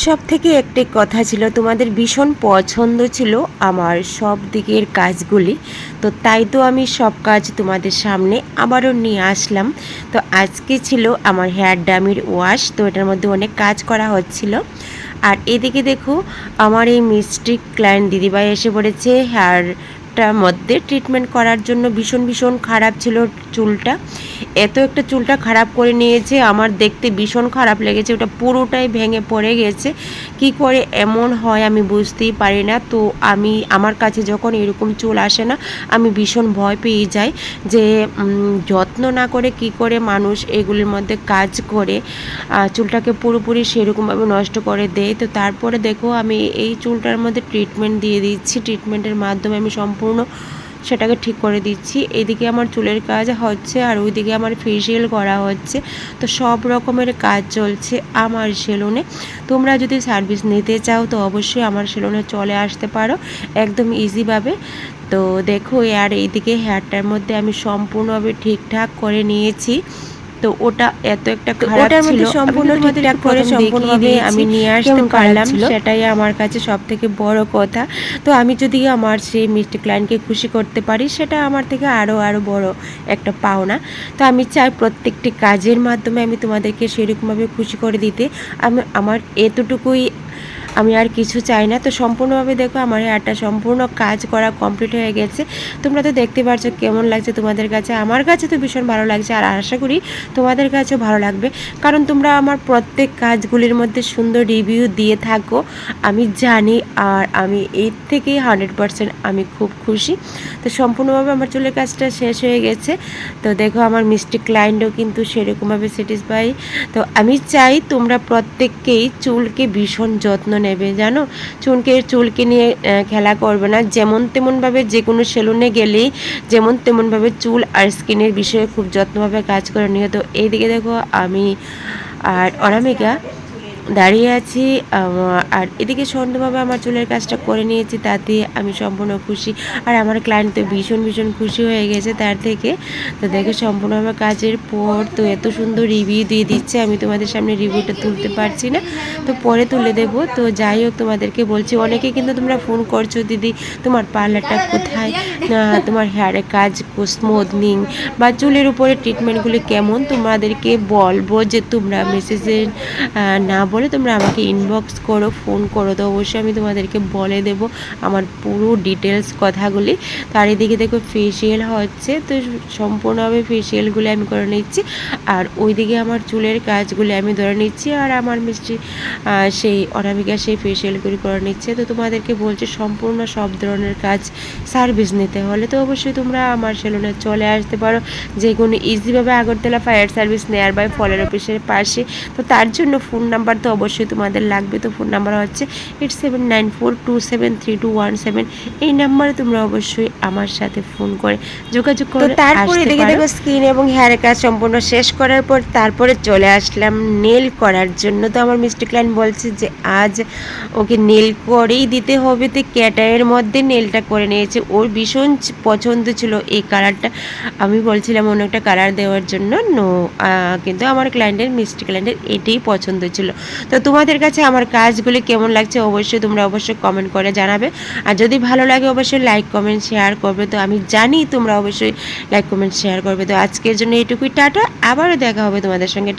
সবথেকে একটি কথা ছিল, তোমাদের ভীষণ পছন্দ ছিল আমার সব দিকের কাজগুলি। তো তাই তো আমি সব কাজ তোমাদের সামনে আবারও নিয়ে আসলাম। তো আজকে ছিল আমার হেয়ার ডামির ওয়াশ, তো এটার মধ্যে অনেক কাজ করা হচ্ছিল। আর এদিকে দেখো, আমার এই মিষ্টি ক্লায়েন্ট দিদিভাই এসে পড়েছে হেয়ারটার মধ্যে ট্রিটমেন্ট করার জন্য। ভীষণ ভীষণ খারাপ ছিল চুলটা, এত একটা চুলটা খারাপ করে নিয়েছে, আমার দেখতে ভীষণ খারাপ লেগেছে। ওটা পুরোটাই ভেঙে পড়ে গেছে। কি করে এমন হয় আমি বুঝতেই পারি না। তো আমার কাছে যখন এরকম চুল আসে না, আমি ভীষণ ভয় পেয়ে যাই যে যত্ন না করে কি করে মানুষ এগুলির মধ্যে কাজ করে চুলটাকে পুরোপুরি সেরকমভাবে নষ্ট করে দেয়। তো তারপরে দেখো, আমি এই চুলটার মধ্যে ট্রিটমেন্ট দিয়ে দিচ্ছি। ট্রিটমেন্টের মাধ্যমে আমি সম্পূর্ণ সেটাকে ঠিক করে দিচ্ছি। এদিকে আমার চুলের কাজ হচ্ছে আর ওইদিকে আমার ফেসিয়াল করা হচ্ছে। তো সব রকমের কাজ চলছে আমার সেলুনে। তোমরা যদি সার্ভিস নিতে চাও তো অবশ্যই আমার সেলুনে চলে আসতে পারো একদম ইজিভাবে। তো দেখো, আর এইদিকে হেয়ারটার মধ্যে আমি সম্পূর্ণভাবে ঠিকঠাক করে নিয়েছি। তো ওটা এত একটা খারাপ ছিল, সম্পূর্ণ ঠিকঠাক করে সম্পূর্ণভাবে আমি নিয়ে আসতে পারলাম, সেটাই আমার কাছে সব থেকে বড় কথা। তো আমি যদি আমার সেই মিষ্টি ক্লায়েন্টকে খুশি করতে পারি, সেটা আমার থেকে আরও বড় একটা পাওনা। তো আমি চাই প্রত্যেকটি কাজের মাধ্যমে আমি তোমাদেরকে সেরকমভাবে খুশি করে দিতে। আমার এতটুকুই, আমি আর কিছু চাই না। তো সম্পূর্ণভাবে দেখো, আমার হেয়ারটা সম্পূর্ণ কাজ করা কমপ্লিট হয়ে গেছে। তোমরা তো দেখতে পাচ্ছ কেমন লাগছে তোমাদের কাছে। আমার কাছে তো ভীষণ ভালো লাগছে, আর আশা করি তোমাদের কাছেও ভালো লাগবে, কারণ তোমরা আমার প্রত্যেক কাজগুলির মধ্যে সুন্দর রিভিউ দিয়ে থাকো, আমি জানি। আর আমি এর থেকেই 100% আমি খুব খুশি। তো সম্পূর্ণভাবে আমার চুলের কাজটা শেষ হয়ে গেছে। তো দেখো, আমার মিষ্টি ক্লায়েন্টও কিন্তু সেরকমভাবে স্যাটিসফাই। তো আমি চাই তোমরা প্রত্যেককেই চুলকে ভীষণ যত্ন নেবে, জানো। চুলকে নিয়ে খেলা করবে না। যেমন তেমনভাবে যে কোনো সেলুনে গেলেই যেমন তেমনভাবে চুল আর স্কিনের বিষয়ে খুব যত্নভাবে কাজ করে নিও। তো এইদিকে দেখো, আমি আর অনামিকা দাঁড়িয়ে আছি, আর এদিকে সুন্দরভাবে আমার চুলের কাজটা করে নিয়েছি, তাতে আমি সম্পূর্ণ খুশি। আর আমার ক্লায়েন্ট তো ভীষণ ভীষণ খুশি হয়ে গেছে তার থেকে। তো দেখে সম্পূর্ণভাবে কাজের পর তো এত সুন্দর রিভিউ দিয়ে দিচ্ছে, আমি তোমাদের সামনে রিভিউটা তুলতে পারছি না, তো পরে তুলে দেবো। তো যাই হোক, তোমাদেরকে বলছি, অনেকে কিন্তু তোমরা ফোন করছো, দিদি তোমার পার্লারটা কোথায়, তোমার হেয়ারের কাজ স্মুথনিং বা চুলের উপরে ট্রিটমেন্টগুলি কেমন। তোমাদেরকে বলবো যে তোমরা মেসেজে না বলে তোমরা আমাকে ইনবক্স করো, ফোন করো, তো অবশ্যই আমি তোমাদেরকে বলে দেব আমার পুরো ডিটেলস কথাগুলি। তার এদিকে দেখো ফেসিয়াল হচ্ছে, তো সম্পূর্ণভাবে ফেসিয়ালগুলি আমি করে নিচ্ছি, আর ওইদিকে আমার চুলের কাজগুলি আমি ধরে নিচ্ছি, আর আমার মিষ্টি সেই অনামিকা সেই ফেসিয়ালগুলি করে নিচ্ছে। তো তোমাদেরকে বলছি, সম্পূর্ণ সব ধরনের কাজ সার্ভিস নিতে হলে তো অবশ্যই তোমরা আমার সেলুনে চলে আসতে পারো, যে কোনো ইজিভাবে। আগরতলা ফায়ার সার্ভিস নেয়ার বাই ফলের অফিসের পাশে। তো তার জন্য ফোন নাম্বার তো অবশ্যই তোমাদের লাগবে। তো ফোন নাম্বার হচ্ছে 8794273217। এই নাম্বারে তোমরা অবশ্যই আমার সাথে ফোন করে যোগাযোগ করে তারপরে দেখো স্কিন এবং হেয়ারের কাজ সম্পূর্ণ শেষ করার পর তারপরে চলে আসলাম নেল করার জন্য। তো আমার মিষ্টি ক্লায়েন্ট বলছে যে আজ ওকে নেল করেই দিতে হবে। তো ক্যাটারের মধ্যে নেলটা করে নিয়েছে, ওর ভীষণ পছন্দ ছিল এই কালারটা। আমি বলছিলাম অন্য একটা কালার দেওয়ার জন্য, কিন্তু আমার ক্লায়েন্টের মিষ্টি ক্লায়েন্টের এটাই পছন্দ ছিল। তো তোমাদের কাছে আমার কাজগুলি কেমন লাগছে অবশ্যই তোমরা অবশ্যই কমেন্ট করে জানাবে, আর যদি ভালো লাগে অবশ্যই লাইক কমেন্ট শেয়ার করবে। তো আমি জানি তোমরা অবশ্যই লাইক কমেন্ট শেয়ার করবে। তো আজকের জন্য এটুকুই, টাটা, আবারও দেখা হবে তোমাদের সঙ্গে।